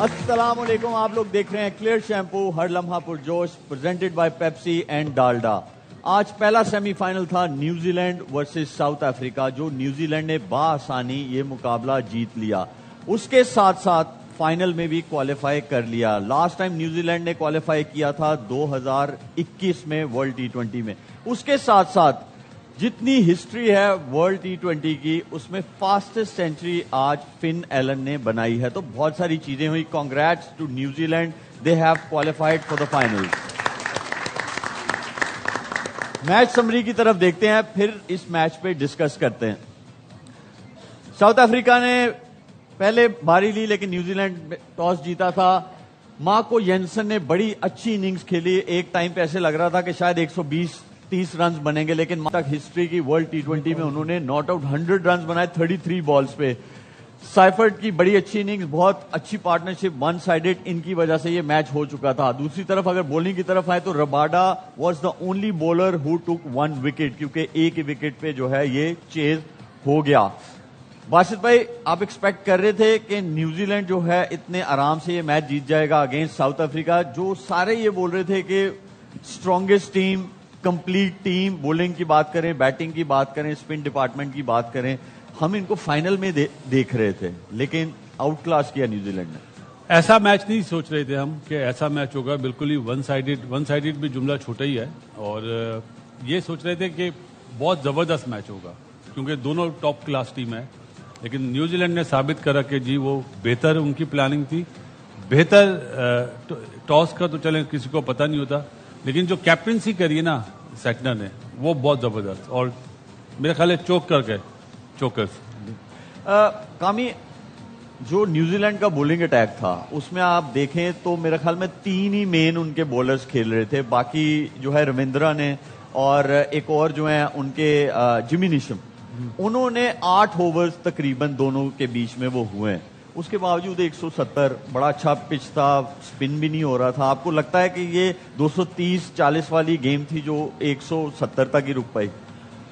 السلام علیکم. آپ لوگ دیکھ رہے ہیں کلیئر شیمپو ہر لمحہ پرجوش presented by Pepsi and Dalda. آج پہلا سیمی فائنل تھا New Zealand versus South Africa, جو نیوزی لینڈ نے بآسانی یہ مقابلہ جیت لیا. اس کے ساتھ ساتھ فائنل میں بھی کوالیفائی کر لیا. لاسٹ ٹائم نیوزی لینڈ نے کوالیفائی کیا تھا 2021 میں ورلڈ ٹی20 میں. اس کے ساتھ ساتھ جتنی ہسٹری ہے ورلڈ ٹی20 کی, اس میں فاسٹسٹ سینچری آج فن ایلن نے بنائی ہے. تو بہت ساری چیزیں ہوئی. Congrats to New Zealand, they have qualified for the final. Match summary کی طرف دیکھتے ہیں, پھر اس میچ پہ ڈسکس کرتے ہیں. ساؤتھ افریقہ نے پہلے باری لی, لیکن نیوزی لینڈ ٹاس جیتا تھا. مارکو ینسن نے بڑی اچھی اننگز کھیلی. ایک ٹائم پہ ایسے لگ رہا تھا کہ شاید 120-30 رنز بنیں گے, لیکن تک ہسٹری کی ورلڈ ٹی20 میں انہوں نے ناٹ آؤٹ 100 رنز بنائے 33 بالز پہ. سائفرٹ کی بڑی اچھی اننگز, بہت اچھی پارٹنرشپ, ون سائیڈڈ, ان کی وجہ سے یہ میچ ہو چکا تھا. دوسری طرف اگر بولنگ کی طرف آئے تو Rabada was the only bowler who took 1 wicket, کیونکہ ایک ہی وکٹ پہ جو ہے یہ چیز ہو گیا. باسط بھائی, آپ ایکسپیکٹ کر رہے تھے کہ نیوزی لینڈ جو ہے اتنے آرام سے یہ میچ جیت جائے گا اگینسٹ ساؤتھ افریقہ, جو سارے یہ بول رہے تھے کہ strongest team, complete team, bowling کی بات کریں, بیٹنگ کی بات کریں, اسپن ڈپارٹمنٹ کی بات کریں, ہم ان کو فائنل میں دیکھ رہے تھے, لیکن آؤٹ کلاس کیا نیوزی لینڈ نے. ایسا میچ نہیں سوچ رہے تھے ہم کہ ایسا میچ ہوگا. بالکل ہی ون سائیڈڈ بھی جملہ چھوٹا ہی ہے, اور یہ سوچ رہے تھے کہ بہت زبردست میچ ہوگا کیونکہ دونوں ٹاپ کلاس ٹیم ہے. لیکن نیوزی لینڈ نے ثابت کرا کہ جی وہ بہتر, ان کی پلاننگ تھی بہتر. ٹاس کا تو چلیں کسی کو پتہ نہیں ہوتا, لیکن جو کیپٹنسی کری ہے نا سیٹنر نے, وہ بہت زبردست, اور میرے خیال ہے چوکرز. کامی, جو نیوزی لینڈ کا بولنگ اٹیک تھا اس میں آپ دیکھیں تو میرے خیال میں 3 ہی مین ان کے بولرز کھیل رہے تھے. باقی جو ہے رویندرا نے اور ایک اور جو ہیں ان کے جمی نیشم, انہوں نے 8 اوورز تقریباً دونوں کے بیچ میں وہ ہوئے ہیں. اس کے باوجود 170, بڑا اچھا پچ تھا, سپن بھی نہیں ہو رہا تھا. آپ کو لگتا ہے کہ یہ 230-40 والی گیم تھی جو 170 تک ہی رک پائی؟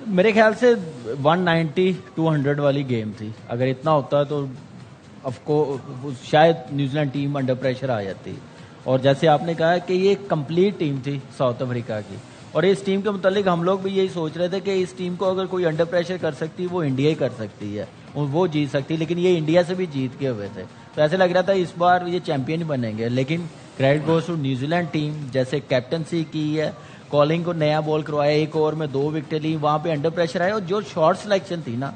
میرے خیال سے 190-200 والی گیم تھی. اگر اتنا ہوتا تو شاید New land team under pressure آ جاتی. اور جیسے آپ نے کہا کہ یہ کمپلیٹ ٹیم تھی ساؤتھ افریقہ کی, اور اس ٹیم کے متعلق ہم لوگ بھی یہی سوچ رہے تھے کہ اس ٹیم کو اگر کوئی انڈر پریشر کر سکتی وہ انڈیا ہی کر سکتی ہے, وہ جیت سکتی, لیکن یہ انڈیا سے بھی جیت کے ہوئے تھے. تو ایسے لگ رہا تھا اس بار یہ چیمپئن بنیں گے. لیکن credit goes to New Zealand team, جیسے کیپٹنسی کی ہے, کالنگ کو نیا بال کروایا, 1 اوور میں 2 وکٹیں لی, وہاں پہ انڈر پریشر آئے. اور جو شارٹ سلیکشن تھی نا,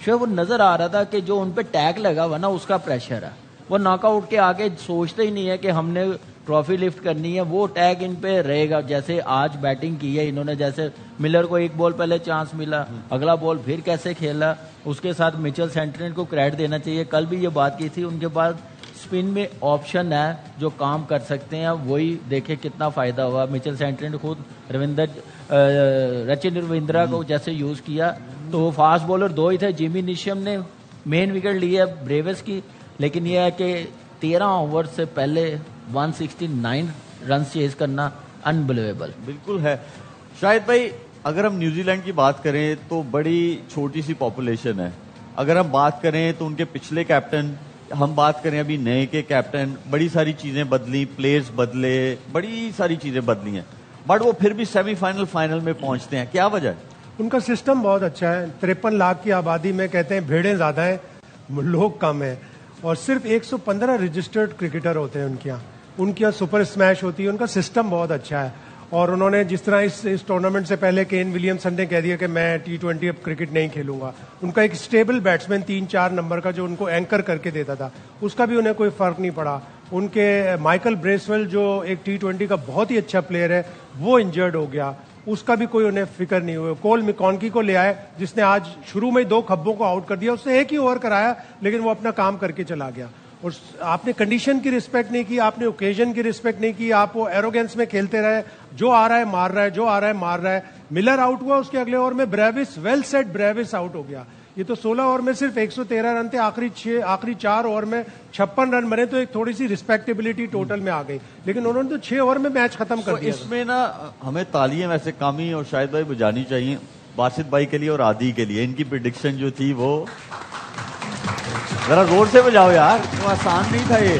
وہ نظر آ رہا تھا کہ جو ان پہ ٹیگ لگا ہوا نا اس کا پریشر ہے. وہ ناک آؤٹ کے آگے سوچتے ہی نہیں ہے کہ ہم نے ٹرافی لفٹ کرنی ہے, وہ ٹیگ ان پہ رہے گا. جیسے آج بیٹنگ کی ہے انہوں نے, جیسے ملر کو 1 بال پہلے چانس ملا, اگلا بال پھر کیسے کھیلا, اس کے ساتھ میچل سینٹنر کو کریڈٹ دینا چاہیے. کل بھی یہ بات کی تھی, ان کے پاس اسپن میں آپشن ہے جو کام کر سکتے ہیں, وہی دیکھے کتنا فائدہ ہوا. میچل سینٹنر خود رچن رویندرا کو جیسے یوز کیا, تو فاسٹ بولر 2 ہی تھے. جمی نیشم نے مین وکٹ لی ہے بریوس کی, لیکن یہ ہے کہ 13 اوور سے پہلے 169 رنز چیز کرنا انبلیویبل. بالکل ہے. شاہد بھائی, اگر ہم نیوزی لینڈ کی بات کریں تو بڑی چھوٹی سی پاپولیشن ہے. اگر ہم بات کریں تو ان کے پچھلے کیپٹن, ہم بات کریں ابھی نئے کے کیپٹن, بڑی ساری چیزیں بدلی, پلیئرز بدلے, بڑی ساری چیزیں بدلی ہیں, بٹ وہ پھر بھی سیمی فائنل میں پہنچتے ہیں. کیا وجہ ہے؟ ان کا سسٹم بہت اچھا ہے. 53 لاکھ کی آبادی میں کہتے ہیں بھیڑیں زیادہ ہیں, لوگ کم ہیں, اور صرف 115 رجسٹرڈ کرکٹر ہوتے ہیں ان کی سپر اسمیش ہوتی ہے. ان کا سسٹم بہت اچھا ہے. اور انہوں نے جس طرح اس ٹورنامنٹ سے پہلے کین ولیمسن نے کہہ دیا کہ میں T20 اب کرکٹ نہیں کھیلوں گا, ان کا ایک اسٹیبل بیٹسمین 3-4 نمبر کا جو ان کو اینکر کر کے دیتا تھا, اس کا بھی انہیں کوئی فرق نہیں پڑا. ان کے مائیکل بریسویل جو ایک T20 کا بہت ہی اچھا پلیئر ہے, وہ انجرڈ ہو گیا, اس کا بھی کوئی انہیں فکر نہیں ہوئی. کول میکانکی کو لے آئے جس نے آج شروع میں 2 کھبوں کو آؤٹ کر دیا, اس نے 1 ہی اوور کرایا, لیکن وہ اپنا کام کر کے چلا گیا. اور آپ نے کنڈیشن کی رسپیکٹ نہیں کی, آپ نے اوکیزن کی رسپیکٹ نہیں کی, آپ وہ ایروگینس میں کھیلتے رہے, جو آ رہا ہے مار رہا ہے, جو آ رہا ہے مار رہا ہے. ملر آؤٹ ہوا, اس کے اگلے اوور میں بریوس, ویل سیٹ بریوس آؤٹ ہو گیا. یہ تو 16 اوور میں صرف 113 رن تھے, آخری 4 اوور میں 56 رن بنے, تو ایک تھوڑی سی رسپیکٹیبلٹی ٹوٹل میں آ گئی. لیکن انہوں نے تو 6 اوور میں میچ ختم کر دیا. اس میں نا ہمیں تالیاں ویسے کامی اور شاہد بھائی بجانی چاہیے, باسط بھائی کے لیے اور عادی کے لیے. ان کی پریڈکشن جو تھی وہ ذرا زور سے بجاؤ یار, وہ آسان نہیں تھا یہ.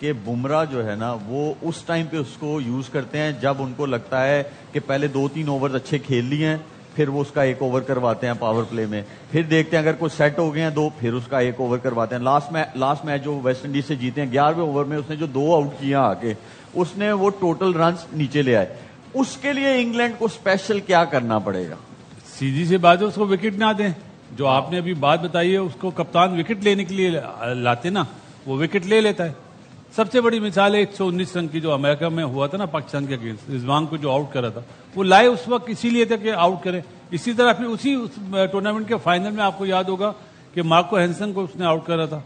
کہ بمراہ جو ہے نا وہ اس ٹائم پہ اس کو یوز کرتے ہیں جب ان کو لگتا ہے کہ پہلے 2-3 اوورز اچھے کھیل لیے ہیں, پھر وہ اس کا 1 اوور کرواتے ہیں پاور پلے میں, پھر دیکھتے ہیں اگر کوئی سیٹ ہو گئے ہیں 2, پھر اس کا 1 اوور کرواتے ہیں. لاسٹ میچ جو ویسٹ انڈیز سے جیتے ہیں 11ویں اوور میں اس نے جو 2 آؤٹ کیا آ کے, اس نے وہ ٹوٹل رنز نیچے لے آئے. اس کے لیے انگلینڈ کو اسپیشل کیا کرنا پڑے گا؟ سیدھی سی بات ہے, اس کو وکٹ نہ دیں. جو آپ نے ابھی بات بتائی ہے, اس کو کپتان وکٹ لینے کے لیے لاتے نا, وہ وکٹ لے لیتا ہے. سب سے بڑی مثال ہے 119 رن کی جو امریکہ میں ہوا تھا نا پاکستان کے اگینسٹ, رضوان کو جو آؤٹ کرا تھا, وہ لائے اس وقت اسی لیے تھا کہ آؤٹ کرے. اسی طرح پھر اسی ٹورنامنٹ کے فائنل میں آپ کو یاد ہوگا کہ مارکو ہینسن کو اس نے آؤٹ کرا تھا,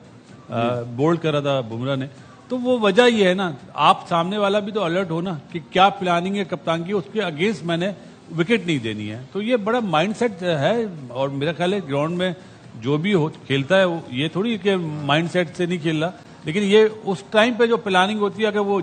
بولڈ کرا تھا بمراہ نے. تو وہ وجہ یہ ہے نا, آپ سامنے والا بھی تو الرٹ ہو نا کہ کیا پلاننگ ہے کپتان کی, اس کے اگینسٹ میں نے وکٹ نہیں دینی ہے. تو یہ بڑا مائنڈ سیٹ ہے, اور میرا خیال ہے گراؤنڈ میں جو بھی کھیلتا ہے یہ تھوڑی کہ مائنڈ سیٹ سے نہیں کھیل رہا, لیکن یہ اس ٹائم پہ جو پلاننگ ہوتی ہے اگر وہ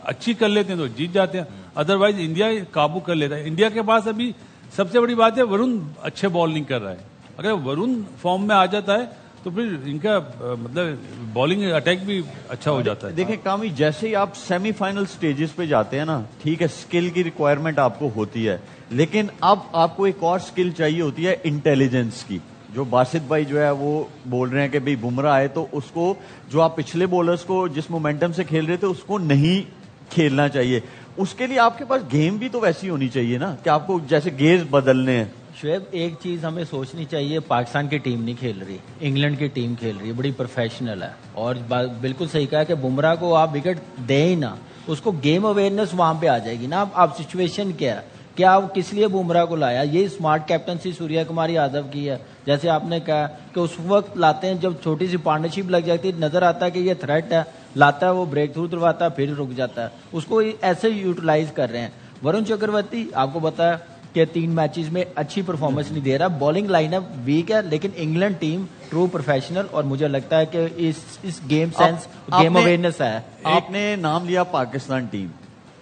اچھی کر لیتے ہیں تو جیت جاتے ہیں, ادروائز انڈیا قابو کر لیتا ہے. انڈیا کے پاس ابھی سب سے بڑی بات ہے ورن اچھے بالنگ کر رہا ہے. اگر ورن فارم میں آ جاتا ہے تو پھر ان کا مطلب بالنگ اٹیک بھی اچھا ہو جاتا ہے. دیکھیں کامی, جیسے ہی آپ سیمی فائنل سٹیجز پہ جاتے ہیں نا, ٹھیک ہے اسکل کی ریکوائرمنٹ آپ کو ہوتی ہے, لیکن اب آپ کو ایک اور اسکل چاہیے ہوتی ہے انٹیلیجنس کی. جو باسط بھائی جو ہے وہ بول رہے ہیں کہ بھئی بمراہ آئے تو اس کو جو آپ پچھلے بولرز کو جس مومنٹم سے کھیل رہے تھے اس کو نہیں کھیلنا چاہیے. اس کے لیے آپ کے پاس گیم بھی تو ویسی ہونی چاہیے نا کہ آپ کو جیسے گیئر بدلنے ہیں. شعیب, ایک چیز ہمیں سوچنی چاہیے, پاکستان کی ٹیم نہیں کھیل رہی, انگلینڈ کی ٹیم کھیل رہی ہے, بڑی پروفیشنل ہے. اور بالکل صحیح کہا کہ بمراہ کو آپ وکٹ دیں ہی نا, اس کو گیم اویئرنیس وہاں پہ آ جائے گی نا. اب سچویشن کیا ہے, کیا آپ کس لیے بمراہ کو لایا, یہ اسمارٹ کیپٹنسی سوریا کمار یادو کی ہے. جیسے آپ نے کہا کہ اس وقت لاتے ہیں جب چھوٹی سی پارٹنرشپ لگ جاتی ہے, نظر آتا ہے کہ یہ تھریٹ ہے, لاتا ہے, وہ بریک تھرو کرواتا ہے, پھر رک جاتا ہے. اس کو ایسے یوٹیلائز کر رہے ہیں. ورن چکرورتی آپ کو بتایا کہ 3 میچز میں اچھی پرفارمنس نہیں دے رہا, بالنگ لائن اپ ویک ہے, لیکن انگلینڈ ٹیم ٹرو پروفیشنل, اور مجھے لگتا ہے کہ اس گیم سینس, گیم اویئرنیس ہے. آپ نے نام لیا پاکستان ٹیم,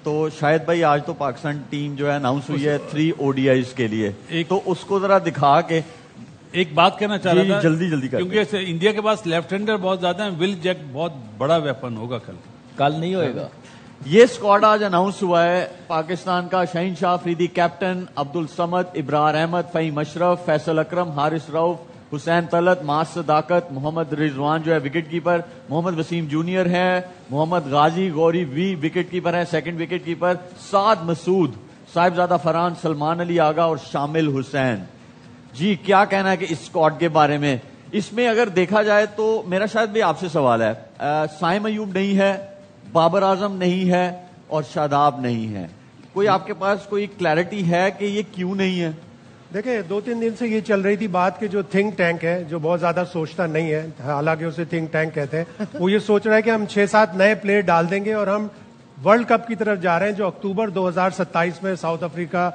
تو شاید بھائی آج تو پاکستان ٹیم جو ہے اناؤنس ہوئی ہے 3 ODIs کے لیے, تو اس کو ذرا دکھا کے ایک بات کہنا چاہ رہا تھا جلدی کیونکہ انڈیا کے پاس لیفٹ ہینڈر بہت زیادہ ہیں. ول جیک بہت بڑا ویپن ہوگا, کل نہیں ہوئے گا. یہ اسکواڈ آج اناؤنس ہوا ہے. پاکستان کا شاہین شاہ افریدی کیپٹن, عبد الصمد, ابرار احمد, فہیم اشرف, فیصل اکرم, حارث رؤف, حسین طلعت, معاذ صداقت, محمد رضوان جو ہے وکٹ کیپر, محمد وسیم جونیئر ہے, محمد غازی غوری وی وکٹ کیپر ہے, سیکنڈ وکٹ کیپر سعد مسعود, صاحبزادہ فرحان, سلمان علی آغا اور شامل حسین. جی کیا کہنا ہے کہ اس اسکواڈ کے بارے میں؟ اس میں اگر دیکھا جائے تو میرا شاید بھی آپ سے سوال ہے, سائم ایوب نہیں ہے, بابر اعظم نہیں ہے, اور شاداب نہیں ہے. کوئی آپ کے پاس کوئی کلیئرٹی ہے کہ یہ کیوں نہیں ہے؟ دیکھیں 2-3 دن سے یہ چل رہی تھی بات کہ جو تھنک ٹینک ہے, جو بہت زیادہ سوچتا نہیں ہے, حالانکہ اسے تھنک ٹینک کہتے ہیں, وہ یہ سوچ رہا ہے کہ ہم 6-7 نئے پلیئر ڈال دیں گے اور ہم ورلڈ کپ کی طرف جا رہے ہیں جو اکتوبر 2027 میں ساؤتھ افریقہ,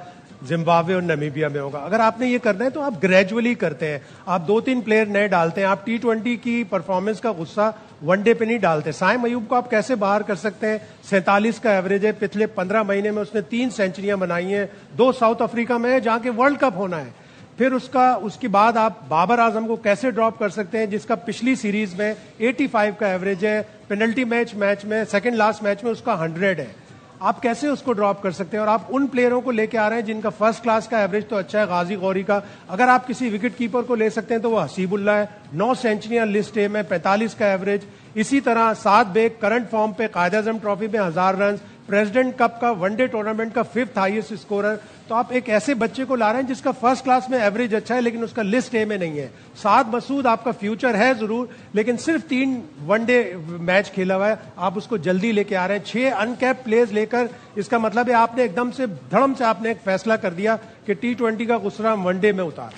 زمبابوے اور نمیبیا میں ہوگا. اگر آپ نے یہ کرنا ہے تو آپ گریجولی کرتے ہیں, آپ 2-3 پلیئر نئے ڈالتے ہیں. آپ T20 کی پرفارمنس کا غصہ ون ڈے پہ نہیں ڈالتے. سائم ایوب کو آپ کیسے باہر کر سکتے ہیں؟ 47 کا ایوریج ہے, پچھلے 15 مہینے میں اس نے 3 سینچریاں بنائی ہیں, 2 ساؤتھ افریقہ میں ہے جہاں کے ورلڈ کپ ہونا ہے. پھر اس کے بعد آپ بابر اعظم کو کیسے ڈراپ کر سکتے ہیں جس کا پچھلی سیریز میں 85 کا ایوریج ہے, پینلٹی میچ میں سیکنڈ لاسٹ میچ میں اس کا 100 ہے. آپ کیسے اس کو ڈراپ کر سکتے ہیں؟ اور آپ ان پلیئروں کو لے کے آ رہے ہیں جن کا فرسٹ کلاس کا ایوریج تو اچھا ہے, غازی غوری کا. اگر آپ کسی وکٹ کیپر کو لے سکتے ہیں تو وہ حسیب اللہ ہے, 9 سینچریاں لسٹ اے میں, 45 کا ایوریج. اسی طرح سعد بیگ کرنٹ فارم پہ قائد اعظم ٹرافی میں 1000 رنز, پریزیڈنٹ کپ کا ون ڈے ٹورنامنٹ کا 5th ہائیسٹ اسکورر. تو آپ ایک ایسے بچے کو لا رہے ہیں جس کا فرسٹ کلاس میں ایوریج اچھا ہے لیکن اس کا لسٹ اے میں نہیں ہے. سعد مسعود آپ کا فیوچر ہے ضرور, لیکن صرف 3 ون ڈے میچ کھیلا ہوا ہے, آپ اس کو جلدی لے کے آ رہے ہیں. 6 انکیپ پلیئرز لے کر, اس کا مطلب ہے آپ نے ایک دم سے دھڑم سے آپ نے ایک فیصلہ کر دیا کہ T20 کا غصہ ہم ون ڈے میں اتار.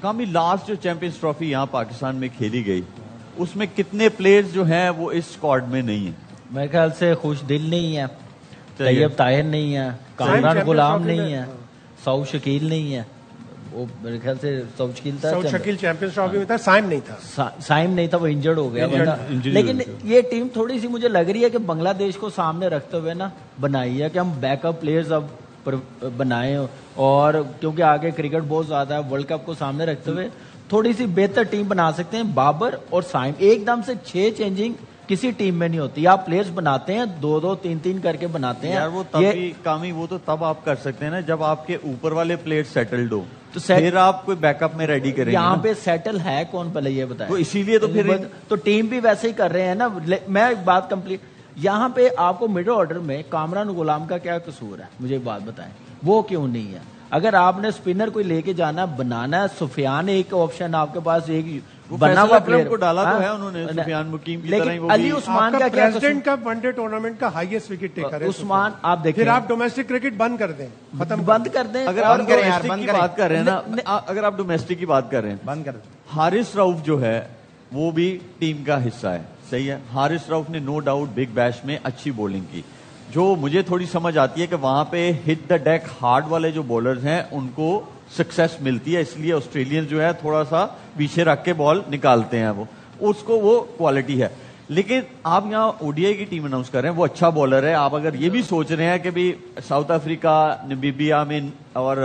کامی لاسٹ جو چیمپئنز ٹرافی یہاں پاکستان میں کھیلی گئی اس میں کتنے پلیئرز جو ہیں وہ اس اسکواڈ میں نہیں ہیں؟ میرے خیال سے خوش دل نہیں ہے, طیب طاہر نہیں ہے, کامران غلام نہیں ہے, سعود شکیل نہیں ہے. وہ میرے خیال سے سعود شکیل تھا, سعود شکیل چیمپئنز ٹرافی میں تھا, سائم نہیں تھا. سائم نہیں تھا, وہ انجرڈ ہو گیا. لیکن یہ ٹیم تھوڑی سی مجھے لگ رہی ہے کہ بنگلہ دیش کو سامنے رکھتے ہوئے نا بنائی ہے کہ ہم بیک اپ پلیئرز اب بنائے, اور کیونکہ آگے کرکٹ بہت زیادہ ہے, ورلڈ کپ کو سامنے رکھتے ہوئے تھوڑی سی بہتر ٹیم بنا سکتے ہیں. بابر اور سائم ایک دم سے 6 چینجنگ کسی ٹیم میں نہیں ہوتی. آپ پلیئرز بناتے ہیں 2-2 3-3 کر کے بناتے ہیں. یار وہ تب بھی کامی وہ تو تب آپ کر سکتے ہیں نا جب آپ کے اوپر والے پلیئر سیٹلڈ ہو, تو پھر آپ کوئی بیک اپ میں ریڈی کریں گے. یہاں پہ سیٹل ہے کون پہلے یہ بتائیں. تو اسی لیے تو پھر تو ٹیم بھی ویسے ہی کر رہے ہیں نا. میں ایک بات کمپلیٹ, یہاں پہ آپ کو مڈل آرڈر میں کامران غلام کا کیا قصور ہے مجھے ایک بات بتائیں, وہ کیوں نہیں ہے؟ اگر آپ نے اسپنر کوئی لے کے جانا بنانا ہے, سفیان ایک آپشن آپ کے پاس ایک بنا ہوا پلیئر کو ڈالا تو ہے انہوں نے, سفیان مقیم کی طرح ہی. لیکن علی عثمان کا کیا پریزیڈنٹ کا ون ڈے ٹورنامنٹ کا ہائیسٹ وکٹ ٹیکر ہے عثمان. آپ دیکھیں پھر آپ ڈومیسٹک کرکٹ بند کر دیں, ختم بند کر دیں. اگر آپ ڈومیسٹک کی بات کر رہے ہیں نا, اگر آپ ڈومیسٹک کی بات کر رہے ہیں, بند کر دیں. حارث رؤف جو ہے وہ بھی ٹیم کا حصہ ہے, صحیح ہے. حارث رؤف نے نو ڈاؤٹ بگ بیش میں اچھی بولنگ کی. جو مجھے تھوڑی سمجھ آتی ہے کہ وہاں پہ ہٹ دا ڈیک ہارڈ والے جو بولرز ہیں ان کو سکسیس ملتی ہے, اس لیے آسٹریلین جو ہے تھوڑا سا پیچھے رکھ کے بال نکالتے ہیں, وہ اس کو وہ کوالٹی ہے. لیکن آپ یہاں او ڈی آئی کی ٹیم اناؤنس کر رہے ہیں, وہ اچھا بالر ہے. آپ اگر یہ بھی سوچ رہے ہیں کہ بھی ساؤتھ افریقہ, نمیبیا میں اور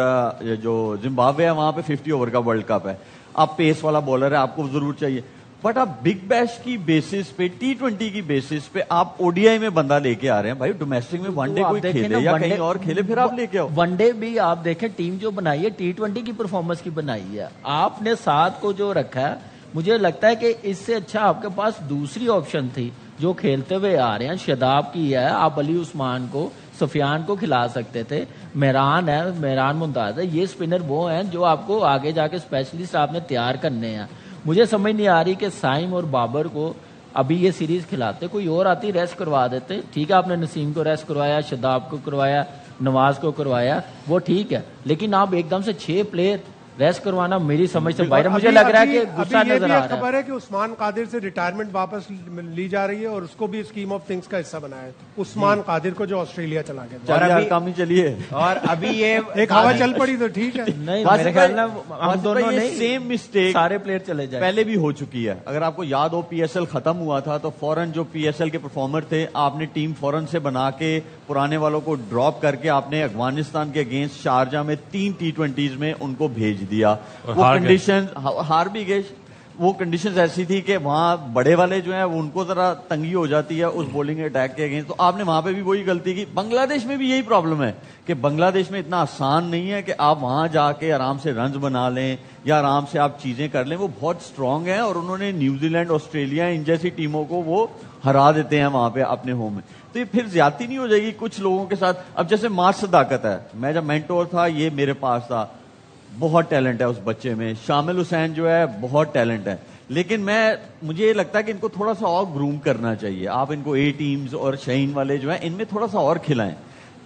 جو زمبابوے ہے وہاں پہ 50 اوور کا ورلڈ کپ ہے, آپ پیس والا بالر ہے, آپ کو ضرور چاہیے. بٹ آپ بگ بیش کی بیسس پہ, T20 کی بیسس پہ آپ او ڈی آئی میں بندہ لے کے آ رہے ہیں. بھائی ڈومیسٹک میں ون ڈے کوئی کھیلے یا کہیں اور کھیلے, پھر آپ لے کے آؤ. ون ڈے بھی آپ دیکھیں ٹیم جو بنائی ہے T20 کی پرفارمنس کی بنائی ہے. آپ نے 7 کو جو رکھا ہے, مجھے لگتا ہے کہ اس سے اچھا آپ کے پاس دوسری آپشن تھی جو کھیلتے ہوئے آ رہے ہیں. شاداب کی ہے, آپ علی عثمان کو, سفیان کو کھلا سکتے تھے. مہران ہے, مہران ممتاز ہے. یہ اسپنر وہ ہیں جو آپ کو آگے جا کے اسپیشلسٹ آپ نے تیار کرنے ہیں. مجھے سمجھ نہیں آ رہی کہ سائم اور بابر کو ابھی یہ سیریز کھلاتے, کوئی اور آتی ریسٹ کروا دیتے. ٹھیک ہے آپ نے نسیم کو ریسٹ کروایا, شاداب کو کروایا, نواز کو کروایا, وہ ٹھیک ہے. لیکن آپ ایک دم سے 6 پلیئر ریسٹ کروانا میری سمجھ سے باہر. مجھے لگ رہا ہے کہ غصہ نظر آ رہا ہے. خبر ہے کہ عثمان قادر سے ریٹائرمنٹ واپس لی جا رہی ہے اور اس کو بھی اسکیم آف تھنگس کا حصہ بنایا ہے. عثمان قادر کو جو آسٹریلیا چلا گیا, کام ہی چلیے. اور ابھی یہ ایک ہوا چل پڑی تو ٹھیک ہے. نہیں میرے خیال میں ہم دونوں نہیں, سیم مسٹیک سارے پلیئر چلے جائیں. پہلے بھی ہو چکی ہے. اگر آپ کو یاد ہو پی ایس ایل ختم ہوا تھا تو فوراً جو پی ایس ایل کے پرفارمر تھے آپ نے ٹیم فوراً سے بنا کے پرانے والوں کو ڈراپ کر کے آپ نے افغانستان کے اگینسٹ شارجہ میں 3 T20s میں ان کو بھیج دیا. کنڈیشن ہار بھی گئے. وہ کنڈیشنز ایسی تھی کہ وہاں بڑے والے جو ہیں وہ ان کو ذرا تنگی ہو جاتی ہے اس بولنگ اٹیک کے اگینسٹ. تو آپ نے وہاں پہ بھی وہی غلطی کی. بنگلہ دیش میں بھی یہی پرابلم ہے کہ بنگلہ دیش میں اتنا آسان نہیں ہے کہ آپ وہاں جا کے آرام سے رنز بنا لیں یا آرام سے آپ چیزیں کر لیں. وہ بہت اسٹرانگ ہیں اور انہوں نے نیوزی لینڈ, آسٹریلیا ان جیسی ٹیموں کو وہ ہرا دیتے ہیں وہاں پہ اپنے ہوم میں. تو یہ پھر زیادتی نہیں ہو جائے گی کچھ لوگوں کے ساتھ؟ اب جیسے مارس صداقت ہے, میں جب مینٹور تھا یہ میرے پاس تھا, بہت ٹیلنٹ ہے اس بچے میں. شامل حسین جو ہے بہت ٹیلنٹ ہے, لیکن مجھے یہ لگتا ہے کہ ان کو تھوڑا سا اور گروم کرنا چاہیے. آپ ان کو اے ٹیمز اور شہین والے جو ہیں ان میں تھوڑا سا اور کھلائیں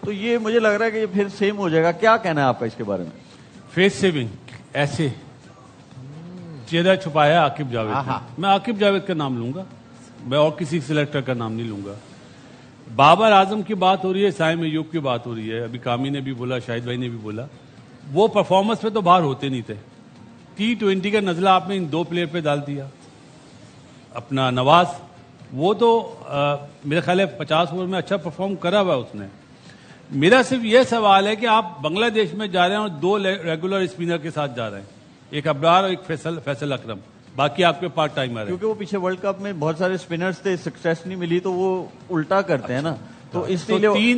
تو یہ مجھے لگ رہا ہے کہ یہ پھر سیم ہو جائے گا. کیا کہنا ہے آپ کا اس کے بارے میں؟ فیس سیونگ ایسے چہرہ چھپایا عاقب جاوید نے. میں عاقب جاوید کا نام لوں گا, میں اور کسی سلیکٹر کا نام نہیں لوں گا. بابر اعظم کی بات ہو رہی ہے, سائم ایوب کی بات ہو رہی ہے, ابھی کامی نے بھی بولا, شاہد بھائی نے بھی بولا. وہ پرفارمنس پہ تو باہر ہوتے نہیں تھے. T20 کا نزلہ آپ نے ان 2 پلیئر پہ ڈال دیا. اپنا نواز, وہ تو میرا خیال ہے 50 اوور میں اچھا پرفارم کرا ہوا اس نے. میرا صرف یہ سوال ہے کہ آپ بنگلہ دیش میں جا رہے ہیں اور 2 ریگولر اسپنر کے ساتھ جا رہے ہیں, ایک ابرار اور ایک فیصل اکرم, باقی آپ کے پارٹ ٹائمر ہیں. کیونکہ وہ پیچھے ورلڈ کپ میں بہت سارے اسپنرز تھے, سکسیس نہیں ملی تو وہ الٹا کرتے ہیں نا. تو اس لیے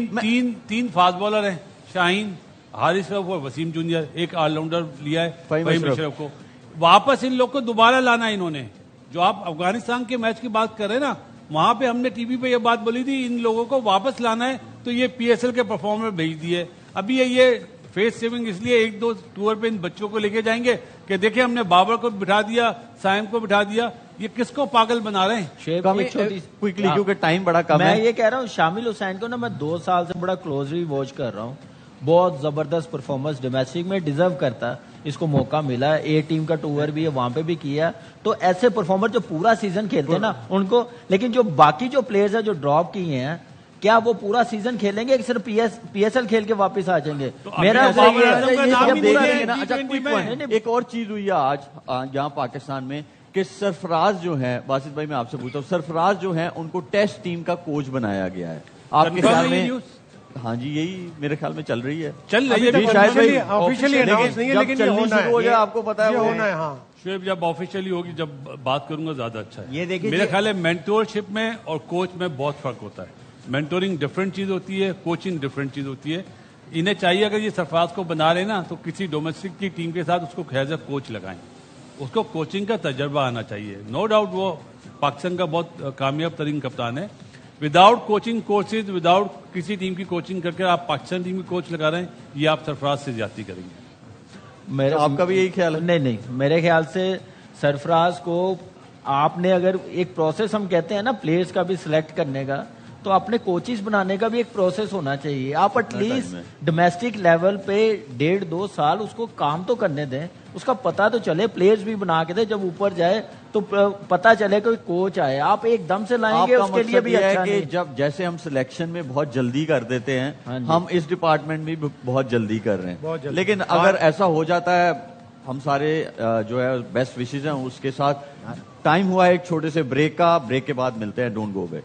تین فاسٹ بالر ہیں, شاہین, حارث رؤف اور وسیم جونیئر. ایک آل راؤنڈر لیا ہے فہیم اشرف کو. واپس ان لوگ کو دوبارہ لانا ہے انہوں نے. جو آپ افغانستان کے میچ کی بات کر رہے ہیں نا, وہاں پہ ہم نے ٹی وی پہ یہ بات بولی تھی, ان لوگوں کو واپس لانا ہے. تو یہ پی ایس ایل کے پرفارمر بھیج دیے. ابھی یہ فیس سیونگ اس لیے 1-2 ٹور پہ ان بچوں کو لے کے جائیں گے کہ دیکھیں ہم نے بابر کو بٹھا دیا, سائم کو بٹھا دیا. یہ کس کو پاگل بنا رہے ہیں؟ کوئکلی کیونکہ ٹائم بڑا کم ہے. میں یہ کہہ رہا ہوں شامل حسین کو نا میں 2 سال سے بڑا کلوزلی واچ کر رہا ہوں. بہت زبردست پرفارمنس ڈومیسٹک میں ڈیزرو کرتا, اس کو موقع ملا ہے. اے ٹیم کا ٹور بھی ہے, وہاں پہ بھی کیا. تو ایسے پرفارمر جو پورا سیزن کھیلتے ہیں نا ان کو, لیکن جو باقی جو پلیئرز ہیں جو ڈراپ کیے ہیں, کیا وہ پورا سیزن کھیلیں گے کہ صرف پی ایس ایل کھیل کے واپس آ جائیں گے؟ میرا ایک اور چیز ہوئی ہے آج یہاں پاکستان میں کہ سرفراز جو ہیں, باسط بھائی میں آپ سے پوچھتا ہوں, سرفراز جو ہیں ان کو ٹیسٹ ٹیم کا کوچ بنایا گیا ہے. آپ کے خیال میں ہاں جی یہی میرے خیال میں چل رہی ہے. چل رہی ہے. جی شاہد بھائی آفیشلی اناؤنس نہیں ہے جب لیکن یہ چلنی ہونا شروع ہو ہے. جائے آپ کو پتا ہے یہ وہ ہونا ہے. ہاں شعیب جب آفیشیلی ہوگی جب بات کروں گا زیادہ اچھا ہے. یہ دیکھیے میرا خیال ہے مینٹورشپ میں اور کوچ میں بہت فرق ہوتا ہے. مینٹورنگ ڈفرینٹ چیز ہوتی ہے, کوچنگ ڈفرینٹ چیز ہوتی ہے. انہیں چاہیے اگر یہ سرفراز کو بنا رہے نا تو کسی ڈومیسٹک کی ٹیم کے ساتھ اس کو ایز اے کوچ لگائیں. اس کو کوچنگ کا تجربہ آنا چاہیے. نو ڈاؤٹ وہ پاکستان کا بہت کامیاب ترین کپتان ہے. وداؤٹ کوچنگ کورسز, وداؤٹ کسی ٹیم کی کوچنگ کر کے آپ پاکستان ٹیم کی کوچ لگا رہے ہیں, یہ آپ سرفراز سے زیادتی کریں گے. آپ کا بھی یہی خیال ہے؟ نہیں, میرے خیال سے سرفراز کو آپ نے اگر ایک پروسیس ہم کہتے ہیں نا پلیئرز کا بھی سلیکٹ کرنے کا, تو اپنے کوچز بنانے کا بھی ایک پروسیس ہونا چاہیے. آپ ایٹ لیسٹ ڈومیسٹک لیول پہ 1.5-2 سال اس کو کام تو کرنے دیں, اس کا پتا تو چلے, پلیئرز بھی بنا کے دیں, جب اوپر جائے تو پتا چلے کوئی کوچ آئے. آپ ایک دم سے لائیں گے اس کے لیے بھی اچھا نہیں. جب جیسے ہم سلیکشن میں بہت جلدی کر دیتے ہیں, ہم اس ڈپارٹمنٹ میں بھی بہت جلدی کر رہے ہیں. لیکن اگر ایسا ہو جاتا ہے, ہم سارے جو ہے بیسٹ وشز ہیں اس کے ساتھ. ٹائم ہوا ہے ایک چھوٹے سے بریک کا, بریک کے بعد ملتے ہیں. Don't go back.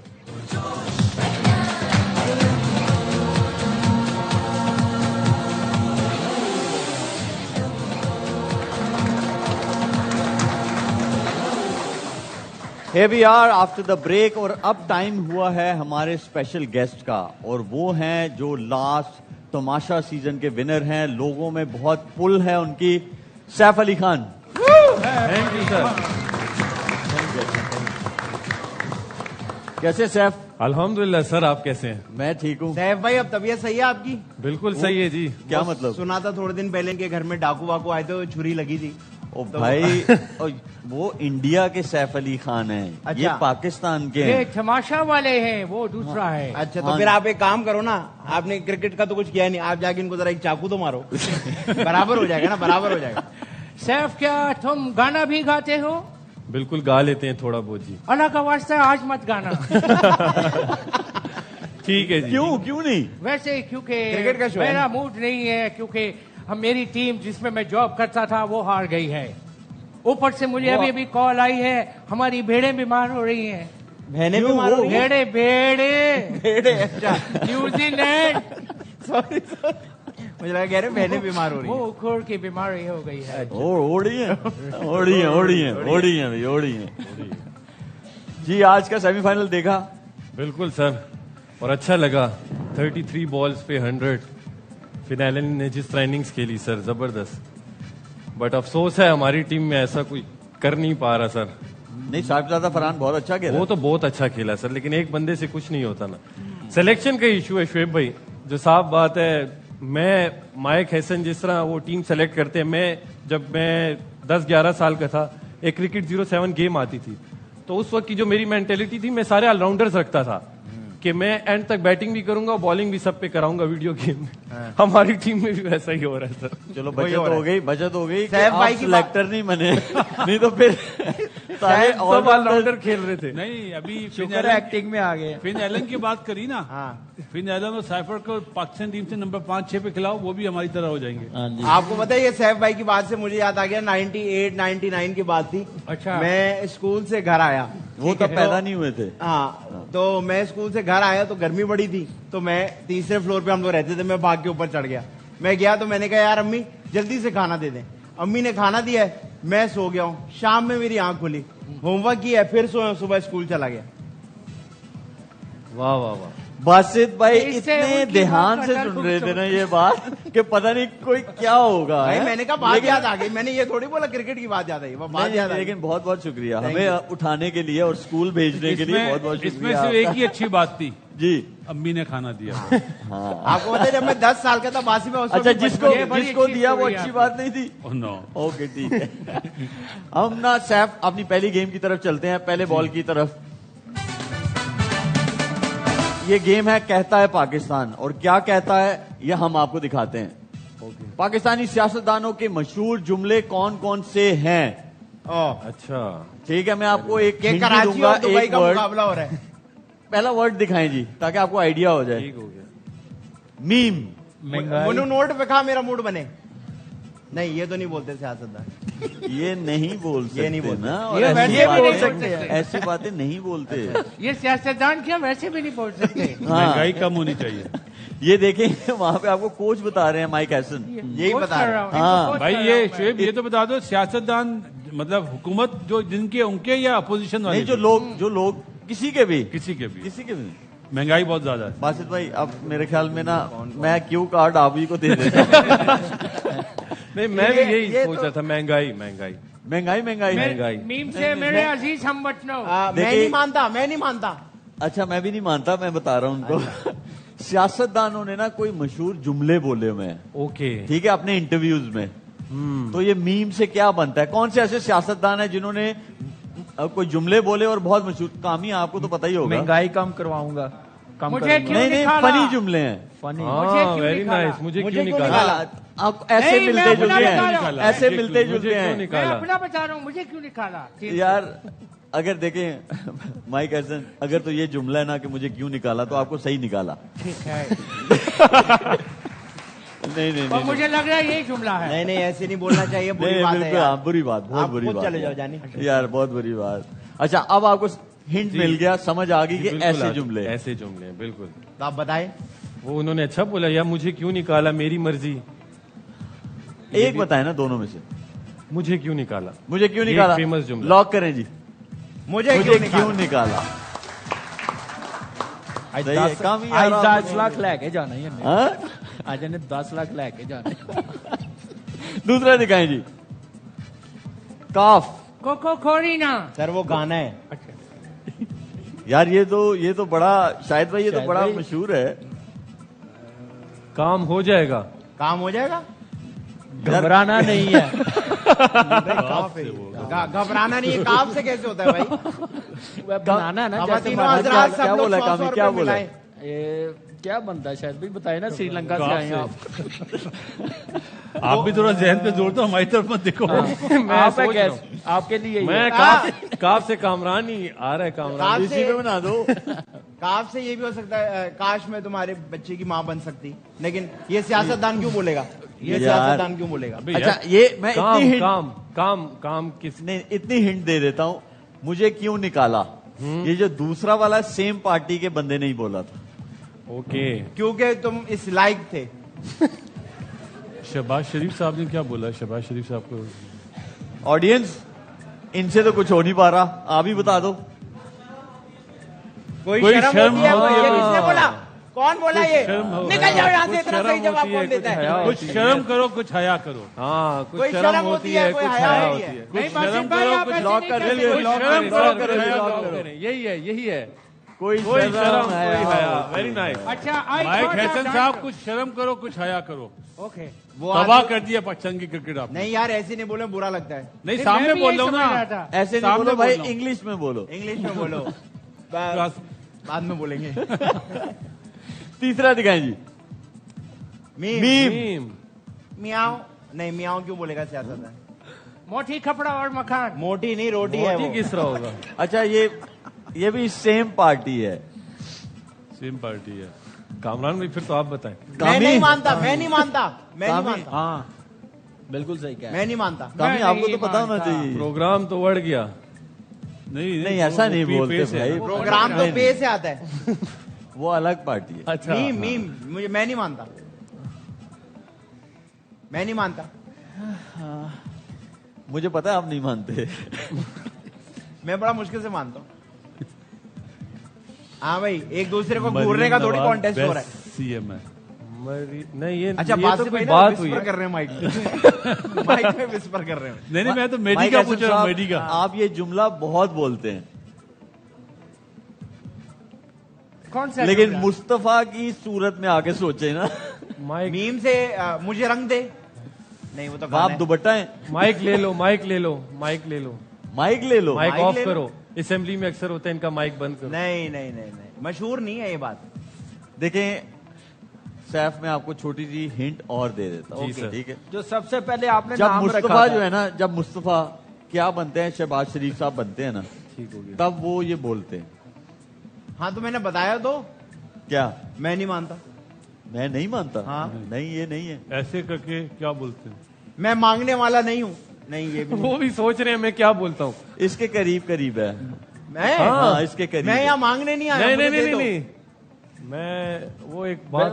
Here we are after the break, اور اب ٹائم ہوا ہے ہمارے اسپیشل گیسٹ کا, اور وہ ہیں جو لاسٹ تماشا سیزن کے ونر ہیں. لوگوں میں بہت پل ہے ان کی. Saif Ali Khan. Thank you sir. کیسے سیف؟ الحمدللہ سر, آپ کیسے ہیں؟ میں ٹھیک ہوں. سیف بھائی اب طبیعت صحیح ہے آپ کی؟ بالکل صحیح ہے جی. کیا مطلب؟ سنا تھا تھوڑے دن پہلے کے گھر میں ڈاکو واکو آئے تھے, چھری لگی تھی. او بھائی, وہ انڈیا کے سیف علی خان ہیں, یہ پاکستان کے یہ ہیں. تماشا والے ہیں, وہ دوسرا ہے. اچھا تو پھر آپ ایک کام کرو نا, آپ نے کرکٹ کا تو کچھ کیا نہیں, آپ جا کے ان کو ذرا ایک چاقو تو مارو, برابر ہو جائے گا نا, برابر ہو جائے گا. سیف کیا تم گانا بھی گاتے ہو؟ بالکل گا لیتے ہیں تھوڑا بہت جی. اللہ کا واسطہ آج مت گانا. ٹھیک ہے جی. کیوں نہیں؟ ویسے کیونکہ کرکٹ کا شو ہے میرا موڈ نہیں ہے, کیونکہ میری ٹیم جس میں جاب کرتا تھا وہ ہار گئی ہے. اوپر سے مجھے ابھی کال آئی ہے ہماری بھیڑیں بیمار ہو رہی ہیں. بہنیں بیمار ہو رہی ہیں؟ بھیڑے نیوزی لینڈ, مجھے لگا کہہ رہے بہنیں بیمار ہو رہی ہیں. وہ کھوڑ کی بیماری ہو گئی ہے. اوڑی ہیں. جی آج کا سیمی فائنل دیکھا؟ بالکل سر, اور اچھا لگا. 33 بالز پہ 100. فنالے نے جس طرح اننگز کھیلی سر, زبردست. بٹ افسوس ہے ہماری ٹیم میں ایسا کوئی کر نہیں پا رہا سر. نہیں, صاحبزادہ فرحان بہت اچھا کھیلا. وہ تو بہت اچھا کھیلا سر, لیکن ایک بندے سے کچھ نہیں ہوتا نا. سلیکشن کا ایشو ہے شعیب بھائی, جو صاف بات ہے. میں مائک حسن جس طرح وہ ٹیم سلیکٹ کرتے ہیں, جب میں 10-11 سال کا تھا, ایک کرکٹ 07 گیم آتی تھی, تو اس وقت کی جو میری مینٹلٹی تھی, میں سارے آل راؤنڈرز رکھتا تھا کہ میں اینڈ تک بیٹنگ بھی کروں گا, بالنگ بھی سب پہ کراؤں گا ویڈیو گیم میں. ہماری ٹیم میں بھی ویسا ہی ہو رہا ہے سر. چلو بچت ہو گئی. سیف بھائی کی سلیکٹر نہیں بنے, نہیں تو پھر سارے سب آل راؤنڈر کھیل رہے تھے. نہیں, ابھی شکر ہے ایکٹنگ میں آ گئے. فن ایلن کی بات کری نا, فن ایلن اور سائفر کو پاکستان ٹیم سے نمبر 5-6 پہ کھلاؤ, وہ بھی ہماری طرح ہو جائیں گے. آپ کو پتا ہے یہ سیف بھائی کی بات سے مجھے یاد آ گیا 98-99 کی بات تھی. اچھا. میں اسکول سے گھر آیا, وہ تب پیدا نہیں ہوئے تھے. ہاں, تو میں اسکول سے گھر آیا تو گرمی بڑی تھی, تو میں تیسرے فلور پہ ہم لوگ رہتے تھے, میں بھاگ کے اوپر چڑھ گیا. میں گیا تو میں نے کہا یار امی جلدی سے کھانا دے دیں. امی نے کھانا دیا ہے, میں سو گیا ہوں. شام میں میری آنکھ کھلی, ہوم ورک کیا ہے, پھر سویا, صبح اسکول چلا گیا. واہ واہ واہ. باسط بھائی اس سے اتنے ان کی دھیان بات سے کا سن تعلق رہے تھے نا یہ بات کہ پتہ نہیں کوئی کیا ہوگا. بھائی میں نے کہا بات یاد آ گئی, میں نے یہ تھوڑی بولا کرکٹ کی بات یاد آئی, وہ بات یاد آ گئی. لیکن بہت بہت شکریہ ہمیں اٹھانے کے لیے اور اسکول بھیجنے کے لیے. بہت بہت اس میں شکریہ. صرف ایک ہی اچھی بات تھی, جی امی نے کھانا دیا. آپ کو پتا ہے جب میں 10 سال کا تھا باسی میں, اچھا جس کو دیا وہ اچھی بات نہیں تھی. نو, اوکے ٹھیک ہے. ہم نا سیف اپنی پہلی گیم کی طرف چلتے ہیں, پہلے بال کی طرف. یہ گیم ہے کہتا ہے پاکستان, اور کیا کہتا ہے یہ ہم آپ کو دکھاتے ہیں. پاکستانی سیاستدانوں کے مشہور جملے کون کون سے ہیں؟ اچھا ٹھیک ہے, میں آپ کو ایک hint کراچی دوں گا. اور دبئی ایک کا ورڈ, مقابلہ ہو رہا ہے. پہلا ورڈ دکھائیں جی تاکہ آپ کو آئیڈیا ہو جائے. ٹھیک ہو گیا. میم. منو نوٹ پہ کھا میرا موڈ بنے. نہیں یہ تو نہیں بولتے سیاستدان, یہ نہیں بول سکتے, یہ نہیں بولتے. نا, اور یہ ویسے بھی نہیں بول سکتے. ایسی باتیں نہیں بولتے. یہ سیاستدان کیا ویسے بھی نہیں پہنچ سکتے. مہنگائی کم ہونی چاہیے. یہ دیکھیں وہاں پہ آپ کو کوچ بتا رہے ہیں مائک ہیسن. یہی کوچ بتا کر رہے رہا ہیں. ہوں، ان کو ہاں. کوچ بھائی کر یہ رہا ہوں. شعیب یہ تو بتا دو سیاستدان مطلب حکومت جو جن کے ان کے یا اپوزیشن والے نہیں جو لوگ کسی کے بھی کسی کے بھی مہنگائی بہت زیادہ ہے. باسط بھائی اب میرے خیال میں نا میں کیو کارڈ آپ ہی کو دے دیتا ہوں. نہیں میں بھی یہی سوچ رہا تھا. مہنگائی مہنگائی. میم سے میرے عزیز ہم بچنو. میں نہیں مانتا. اچھا میں بھی نہیں مانتا, میں بتا رہا ہوں ان کو. سیاستدانوں نے نا کوئی مشہور جملے بولے ہوئے ہیں, اوکے ٹھیک ہے, اپنے انٹرویوز میں. تو یہ میم سے کیا بنتا ہے؟ کون سے ایسے سیاستدان ہیں جنہوں نے کوئی جملے بولے اور بہت مشہور؟ کامی آپ کو تو پتہ ہی ہوگا. مہنگائی کم کرواؤں گا, کم مجھے کروں گا. کیوں نہیں نکالا؟ فنی جملے ہیں. فنی ویری نائس. مجھے کیوں نکالا؟ آپ ایسے نہیں، میں ملتے اپنا جلتے بتا ہیں, رہا ہوں. ایسے ملتے مجھے جلتے کیوں ہیں میں نکالا؟ اپنا بتا رہا ہوں, مجھے کیوں نکالا؟ یار. اگر دیکھیں مائک ہیسن, اگر تو یہ جملہ ہے نا کہ مجھے کیوں نکالا, تو آپ کو صحیح نکالا. ٹھیک ہے. نہیں اور مجھے لگ رہا ہے یہی جملہ ہے. نہیں نہیں ایسے نہیں بولنا چاہیے, بری بات ہے بالکل, یار. ہاں, بری بات, بہت آپ بری خود بات چلے جاؤ ہے. جانی. یار بہت بری بات. اچھا اب آپ کو ہنٹ مل گیا, سمجھ آ گئی کہ ایسے جملے. ایسے جملے بالکل. تو آپ بتائیں. وہ انہوں نے اچھا بولا یا مجھے کیوں نکالا, میری مرضی. ایک بتائیں نا دونوں میں سے. مجھے کیوں نکالا, مجھے کیوں یہ نکالا؟ ایک famous جملہ. لاک کریں جی. مجھے مجھے کیوں کیوں نکالا؟ نکالا؟ آج صحیح ہے, 10 کام ہی آ رہا آج آپ 10 کو. لاکھ لے کے جانا ہے. ہاں؟ آج انہیں 10 لاکھ لے کے جانا ہے. دوسرا دکھائیں جی. کاف. کوکو کورینا. سر وہ گانا ہے. یار یہ تو بڑا, شاید بھائی یہ تو شاہد بڑا بھائی. مشہور ہے. کام ہو جائے گا. کام ہو جائے گا. گھبرانا نہیں ہے. گھبرانا نہیں ہے. کام سے کیسے ہوتا ہے بھائی؟ بنانا نا اب جیسے تینوں بنا- حضرات کیا سب لوگ بولا 100 کامی, روپے کیا بولا؟ ملائیں. یہ کیا بنتا ہے شاید بھی بتائے نا, سری لنکا سے آئے ہیں آپ. آپ بھی تھوڑا ذہن پہ زور دو, ہماری طرف مت دیکھو. آپ سوچ رہا آپ کے لیے میں کاف سے کامران ہی آ رہا ہے. کامران کاف اسی پہ بنا دو. کاف سے یہ بھی ہو سکتا ہے, کاش میں تمہارے بچے کی ماں بن سکتی, لیکن یہ سیاستدان کیوں بولے گا؟ یہ سیاستدان کیوں بولے گا؟ اچھا یہ میں اتنی ہنٹ, کام کس نہیں اتنی ہنٹ دے دیتا ہوں. مجھے کیوں نکالا, یہ جو دوسرا والا سیم پارٹی کے بندے نے ہی بولا تھا. اوکے. کیونکہ تم اس لائق تھے. شہباز شریف صاحب نے کیا بولا؟ شہباز شریف صاحب کو آڈینس, ان سے تو کچھ ہو نہیں پا رہا, آپ ہی بتا دو. کوئی کوئی شرم شرم ہوتی ہے؟ ہوتی ہے. یہ کس نے بولا؟ کون بولا یہ؟ شرم ہو- نکل جاؤ یہاں سے, کچھ اتنا شرم صحیح جواب ہوتی ہے, کون دیتا کچھ ہے؟ حیا کچھ شرم کرو, کچھ حیا کرو. ہاں کوئی کچھ شرم ہوتی ہے, کوئی کچھ حیا حیا نہیں ہوتی ہے. ہے. نہیں شرم باسط بھائی, کرو, آپ کچھ ایسے لاک نہیں کر کر دیجیے, سکتے. لاک شرم کرو, کرو, کرو, کچھ حیا لاک کرو. کرو. یہی ہے. کوئی کوئی شرم, ہے. کوئی حیا. Very nice. اچھا مائک ہیسن صاحب کچھ شرم کرو, کچھ حیا کرو. اوکے. وہ تباہ آدمی- کر دیا پاکستان کی کرکٹ آپ نے. نہیں یار ایسے نہیں بولے, برا لگتا ہے. نہیں میں سامنے بھی بول یہی رہا ہوں سمجھ رہا نا. تھا. ایسے نہیں سامنے بولو بھائی, بول رہا ہوں. انگلش میں بولو. انگلش میں بولو, بعد میں بولیں گے. تیسرا دکھائیں جی. میم. میم. میاؤں نہیں, میاؤں کیوں بولے گا سیاستدان؟ موٹی کپڑا اور مکان. موٹی نہیں, روٹی ہے موٹی وہ. کس طرح ہوگا؟ اچھا یہ بھی سیم پارٹی ہے. سیم پارٹی ہے. کامران بھائی پھر تو آپ بتائیں. میں نہیں مانتا, میں نہیں مانتا, میں نہیں کامی. مانتا, ہاں بالکل صحیح کہا. میں نہیں مانتا. کامی, آپ کو تو نہیں پتا ہونا مانتا. چاہیے. پروگرام تو بڑھ گیا. نہیں ایسا نہیں وہ بولتے پے سے ہے. بھائی, پروگرام تو پے سے آتا ہے. وہ الگ پارٹی ہے. اچھا میم, میم, میں نہیں مانتا, میں نہیں مانتا. مجھے پتا ہے آپ نہیں مانتے. میں بڑا مشکل سے مانتا ہوں. ہاں بھائی, ایک دوسرے کو گھورنے کا تھوڑی کانٹیسٹ ہو رہا ہے. سی ایم ہے. نہیں یہ اچھا یہ بات تو سے کوئی پہلے بات ہوئی وسپر ہے. کر رہے ہیں مائک میں. مائک میں وسپر کر رہے ہیں. نہیں میں تو میڈی مائک کا ہیسن پوچھ رہا ہوں, صاحب, میڈی کا. آپ یہ جملہ بہت بولتے ہیں, کون سا لیکن جملہ؟ مصطفیٰ کی صورت میں آگے سوچے نا. مائک میم سے مجھے رنگ دے, نہیں وہ تو گانا آپ ہے. دوپٹہ ہیں. مائک لے لو, مائک لے لو, مائک لے لو, مائک لے لو. مائک مائک آف لے لو. کرو. اسمبلی میں اکثر ہوتا ہے ان کا مائک بند کرو. نہیں نہیں نہیں نہیں, مشہور نہیں ہے یہ بات. دیکھیں سیف, میں آپ کو چھوٹی سی ہنٹ اور دے دیتا ہوں. جی سر. ٹھیک ہے. جو سب سے پہلے آپ نے جب نام رکھا مصطفیٰ تھا. جو ہے نا, جب مصطفیٰ کیا بنتے ہیں, شہباز شریف صاحب بنتے ہیں نا, ٹھیک ہو گیا. تب وہ یہ بولتے ہیں. ہاں تو میں نے بتایا تو, کیا میں نہیں مانتا. میں نہیں مانتا؟ ہاں. نہیں یہ نہیں ہے. ایسے کر کے کیا بولتے ہیں؟ میں مانگنے والا نہیں ہوں. نہیں یہ بھی وہ بھی سوچ رہے ہیں میں کیا بولتا ہوں. اس کے قریب قریب ہے. میں ہاں اس کے قریب میں ہے. یہاں مانگنے نہیں آیا. نہیں مجھے نہیں دے نہیں دو. نہیں, میں وہ ایک بات